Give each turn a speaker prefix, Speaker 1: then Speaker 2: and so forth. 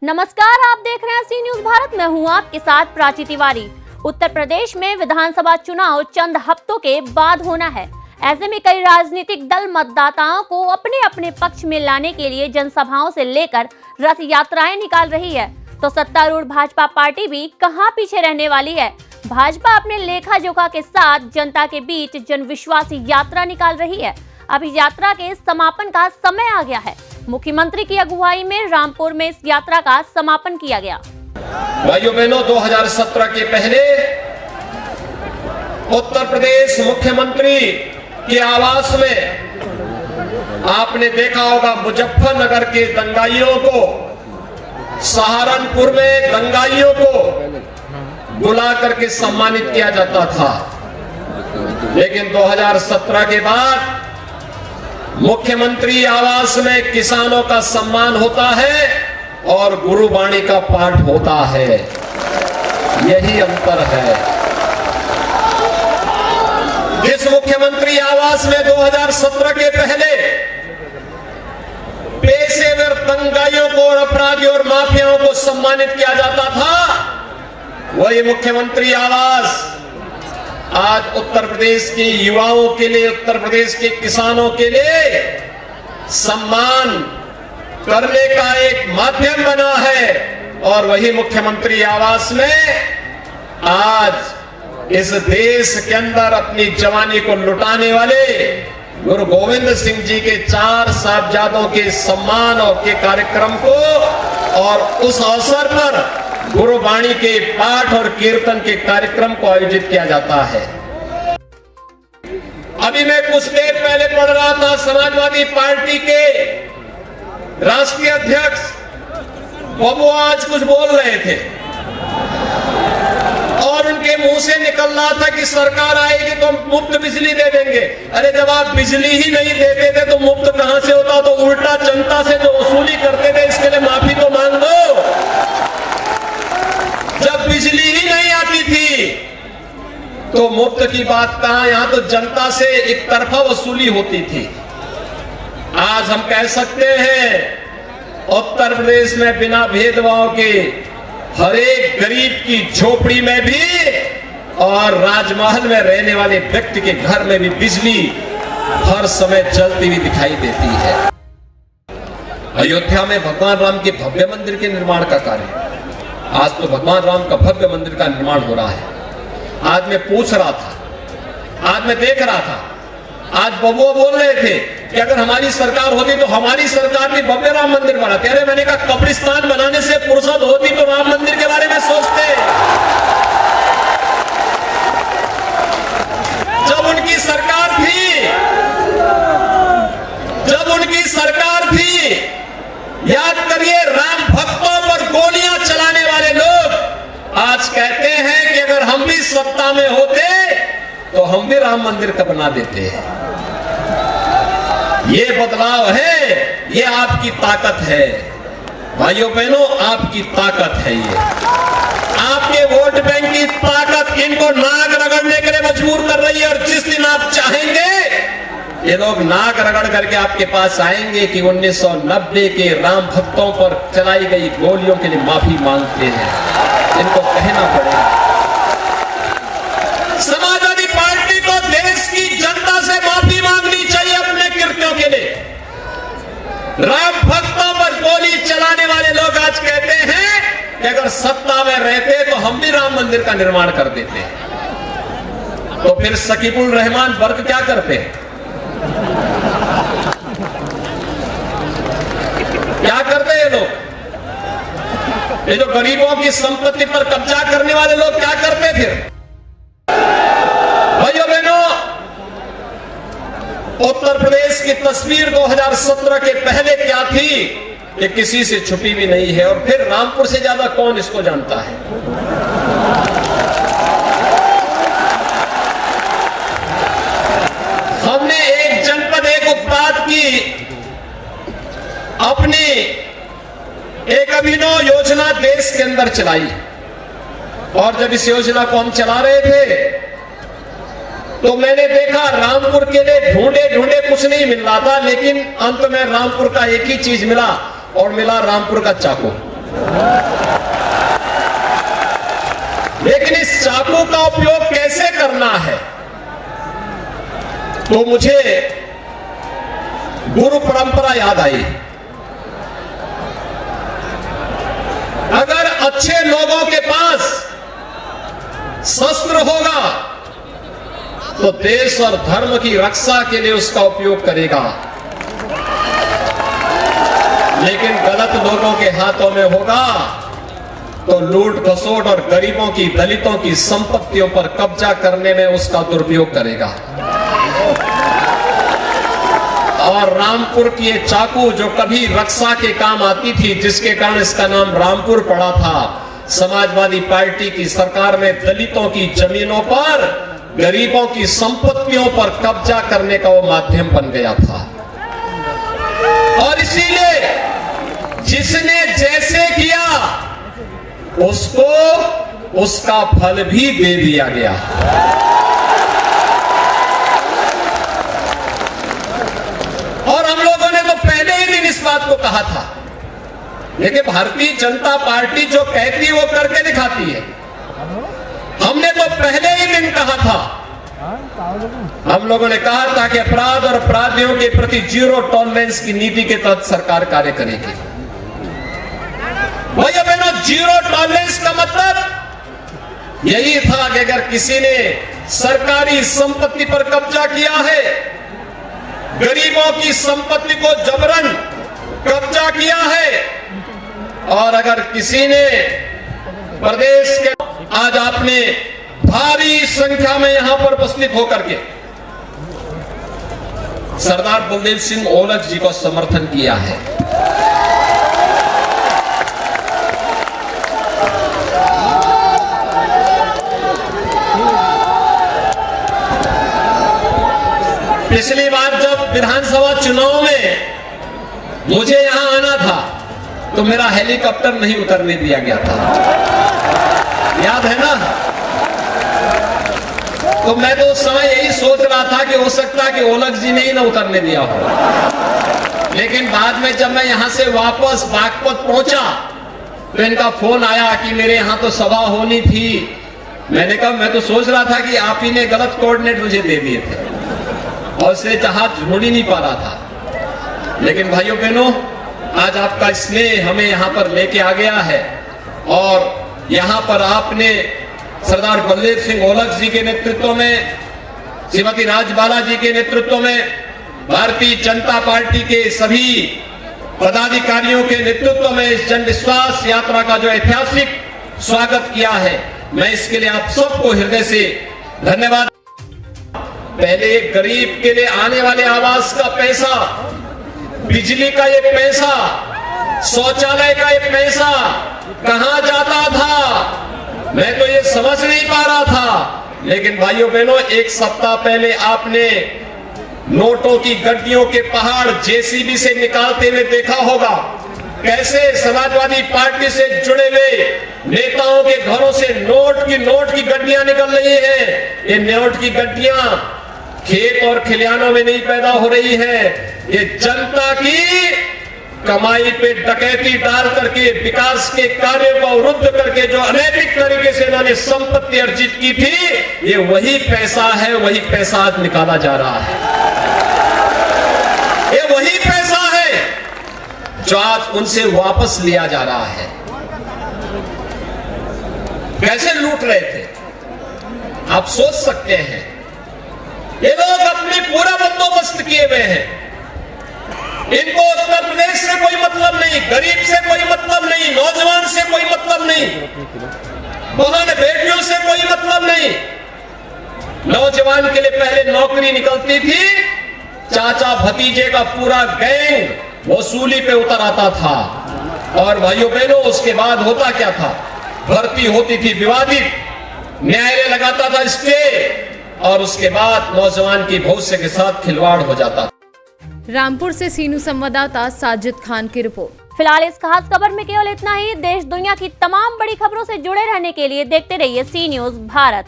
Speaker 1: नमस्कार, आप देख रहे हैं सी न्यूज भारत। मैं हूं आपके साथ प्राची तिवारी। उत्तर प्रदेश में विधानसभा चुनाव चंद हफ्तों के बाद होना है। ऐसे में कई राजनीतिक दल मतदाताओं को अपने अपने पक्ष में लाने के लिए जनसभाओं से लेकर रथ यात्राएं निकाल रही है, तो सत्तारूढ़ भाजपा पार्टी भी कहां पीछे रहने वाली है। भाजपा अपने लेखा जोखा के साथ जनता के बीच जन विश्वासी यात्रा निकाल रही है। अभी यात्रा के समापन का समय आ गया है। मुख्यमंत्री की अगुवाई में रामपुर में इस यात्रा का समापन किया गया।
Speaker 2: भाइयों बहनों, 2017 के पहले उत्तर प्रदेश मुख्यमंत्री के आवास में आपने देखा होगा, मुजफ्फरनगर के दंगाइयों को, सहारनपुर में दंगाइयों को बुला करके सम्मानित किया जाता था। लेकिन 2017 के बाद मुख्यमंत्री आवास में किसानों का सम्मान होता है और गुरुवाणी का पाठ होता है। यही अंतर है। जिस मुख्यमंत्री आवास में 2017 के पहले पेशेवर दंगाइयों को और अपराधियों और माफियाओं को सम्मानित किया जाता था, वही मुख्यमंत्री आवास आज उत्तर प्रदेश के युवाओं के लिए, उत्तर प्रदेश के किसानों के लिए सम्मान करने का एक माध्यम बना है। और वही मुख्यमंत्री आवास में आज इस देश के अंदर अपनी जवानी को लुटाने वाले गुरु गोविंद सिंह जी के 4 साहबजादों के सम्मान और के कार्यक्रम को, और उस अवसर पर गुरुवाणी के पाठ और कीर्तन के कार्यक्रम को आयोजित किया जाता है। अभी मैं कुछ देर पहले पढ़ रहा था, समाजवादी पार्टी के राष्ट्रीय अध्यक्ष बाबू आज कुछ बोल रहे थे और उनके मुंह से निकल रहा था कि सरकार आएगी तो मुफ्त बिजली दे देंगे। अरे जब आप बिजली ही नहीं देते थे तो मुफ्त कहां से होता? तो उल्टा जनता से जो वसूली करते थे, इसके लिए माफी तो मांग दो। जब बिजली ही नहीं आती थी तो मुफ्त की बात कहां, यहां तो जनता से एक तरफा वसूली होती थी। आज हम कह सकते हैं उत्तर प्रदेश में बिना भेदभाव के हर एक गरीब की झोपड़ी में भी और राजमहल में रहने वाले व्यक्ति के घर में भी बिजली हर समय जलती हुई दिखाई देती है। अयोध्या में भगवान राम के भव्य मंदिर के निर्माण का कार्य, आज तो भगवान राम का भव्य मंदिर का निर्माण हो रहा है। आज मैं पूछ रहा था, आज मैं देख रहा था, आज बबुआ बोल रहे थे कि अगर हमारी सरकार होती तो हमारी सरकार भी भव्य राम मंदिर बनाती। अरे मैंने कहा, कब्रिस्तान बनाने से फुर्सत होती तो राम मंदिर के बारे में सोचते। जब उनकी सरकार थी, याद करिए, राम भक्तों पर गोलियां चलाने वाले लोग आज कहते हैं कि अगर हम भी सत्ता में होते तो हम भी राम मंदिर का बना देते हैं। ये बदलाव है, ये आपकी ताकत है भाइयों बहनों, आपकी ताकत है। ये आपके वोट बैंक की ताकत इनको नाक रगड़ने के लिए मजबूर कर रही है। और जिस दिन आप चाहेंगे, ये लोग नाक रगड़ करके आपके पास आएंगे कि 1990 के राम भक्तों पर चलाई गई गोलियों के लिए माफी मांगते हैं। इनको कहना पड़ेगा। समाजवादी पार्टी को देश की जनता से माफी मांगनी चाहिए अपने कृत्यों के लिए। राम भक्तों पर गोली चलाने वाले लोग आज कहते हैं कि अगर सत्ता में रहते तो हम भी राम मंदिर का निर्माण कर देते। तो फिर सकीबुल रहमान वर्ग क्या करते? क्या करते हैं लोग? ये जो गरीबों की संपत्ति पर कब्जा करने वाले लोग क्या करते? फिर भाइयों बहनों, उत्तर प्रदेश की तस्वीर 2017 के पहले क्या थी, ये किसी से छुपी भी नहीं है। और फिर रामपुर से ज्यादा कौन इसको जानता है? हमने एक जनपद एक उत्पाद की अपनी एक अभिनव योजना देश के अंदर चलाई। और जब इस योजना को हम चला रहे थे तो मैंने देखा रामपुर के लिए ढूंढे कुछ नहीं मिल रहा था, लेकिन अंत में रामपुर का एक ही चीज मिला, और मिला रामपुर का चाकू। लेकिन इस चाकू का उपयोग कैसे करना है, तो मुझे गुरु परंपरा याद आई। अगर अच्छे लोगों के पास शस्त्र होगा तो देश और धर्म की रक्षा के लिए उसका उपयोग करेगा, लेकिन गलत लोगों के हाथों में होगा तो लूट खसोट और गरीबों की, दलितों की संपत्तियों पर कब्जा करने में उसका दुरुपयोग करेगा। और रामपुर की ये चाकू जो कभी रक्षा के काम आती थी, जिसके कारण इसका नाम रामपुर पड़ा था, समाजवादी पार्टी की सरकार में दलितों की जमीनों पर, गरीबों की संपत्तियों पर कब्जा करने का वो माध्यम बन गया था। और इसीलिए जिसने जैसे किया उसको उसका फल भी दे दिया गया। और हम लोगों ने तो पहले ही दिन इस बात को कहा था, लेकिन भारतीय जनता पार्टी जो कहती है वो करके दिखाती है। हमने तो पहले ही दिन कहा था, हम लोगों ने कहा था कि अपराध और अपराधियों के प्रति जीरो टॉलरेंस की नीति के तहत सरकार कार्य करेगी। भैया बहनों, जीरो टॉलरेंस का मतलब यही था कि अगर किसी ने सरकारी संपत्ति पर कब्जा किया है, गरीबों की संपत्ति को जबरन कब्जा किया है, और अगर किसी ने प्रदेश के, आज आपने भारी संख्या में यहां पर उपस्थित होकर के सरदार बलदेव सिंह ओलख जी को समर्थन किया है। पिछली बार जब विधानसभा चुनाव में मुझे यहां आना था तो मेरा हेलीकॉप्टर नहीं उतरने दिया गया था, याद है ना? तो मैं तो उस समय यही सोच रहा था कि हो सकता है कि ओलख जी ने ही ना उतरने दिया हो। लेकिन बाद में जब मैं यहां से वापस बागपत पहुंचा तो इनका फोन आया कि मेरे यहां तो सभा होनी थी। मैंने कहा मैं तो सोच रहा था कि आप ही ने गलत कोऑर्डिनेट मुझे दे दिए थे और इसलिए जहाज ढूंढ ही नहीं पा रहा था। लेकिन भाइयों बहनों, आज आपका स्नेह हमें यहां पर लेके आ गया है, और यहां पर आपने सरदार बलदेव सिंह ओलख जी के नेतृत्व में, श्रीमती राजबाला जी के नेतृत्व में, भारतीय जनता पार्टी के सभी पदाधिकारियों के नेतृत्व में इस जन विश्वास यात्रा का जो ऐतिहासिक स्वागत किया है, मैं इसके लिए आप सबको हृदय से धन्यवाद। पहले एक गरीब के लिए आने वाले आवास का पैसा, बिजली का ये पैसा, शौचालय का ये पैसा कहां जाता था, मैं तो ये समझ नहीं पा रहा था। लेकिन भाइयों बहनों, एक सप्ताह पहले आपने नोटों की गड्डियों के पहाड़ जेसीबी से निकालते हुए देखा होगा, कैसे समाजवादी पार्टी से जुड़े हुए नेताओं के घरों से नोट की गड्डियां निकल रही हैं। ये नोट की गड्डियां खेत और खलिहानों में नहीं पैदा हो रही है, ये जनता की कमाई पे डकैती डाल करके, विकास के कार्यों को अवरुद्ध करके जो अनैतिक तरीके से इन्होंने संपत्ति अर्जित की थी, ये वही पैसा है, वही पैसा आज निकाला जा रहा है। ये वही पैसा है जो आज उनसे वापस लिया जा रहा है। कैसे लूट रहे थे आप सोच सकते हैं। ये लोग अपने पूरा बंदोबस्त किए हुए हैं, इनको उत्तर प्रदेश से कोई मतलब नहीं, गरीब से कोई मतलब नहीं, नौजवान से कोई मतलब नहीं, बहन बेटियों से कोई मतलब नहीं। नौजवान के लिए पहले नौकरी निकलती थी, चाचा भतीजे का पूरा गैंग वसूली पे उतर आता था, और भाइयों बहनों उसके बाद होता क्या था, भर्ती होती थी विवादित, न्यायालय लगाता था स्टे, और उसके बाद नौजवान की भविष्य के साथ खिलवाड़ हो जाता था।
Speaker 3: रामपुर से सीनू संवाददाता साजिद खान की रिपोर्ट।
Speaker 1: फिलहाल इस खास खबर में केवल इतना ही। देश दुनिया की तमाम बड़ी खबरों से जुड़े रहने के लिए देखते रहिए सी न्यूज़ भारत।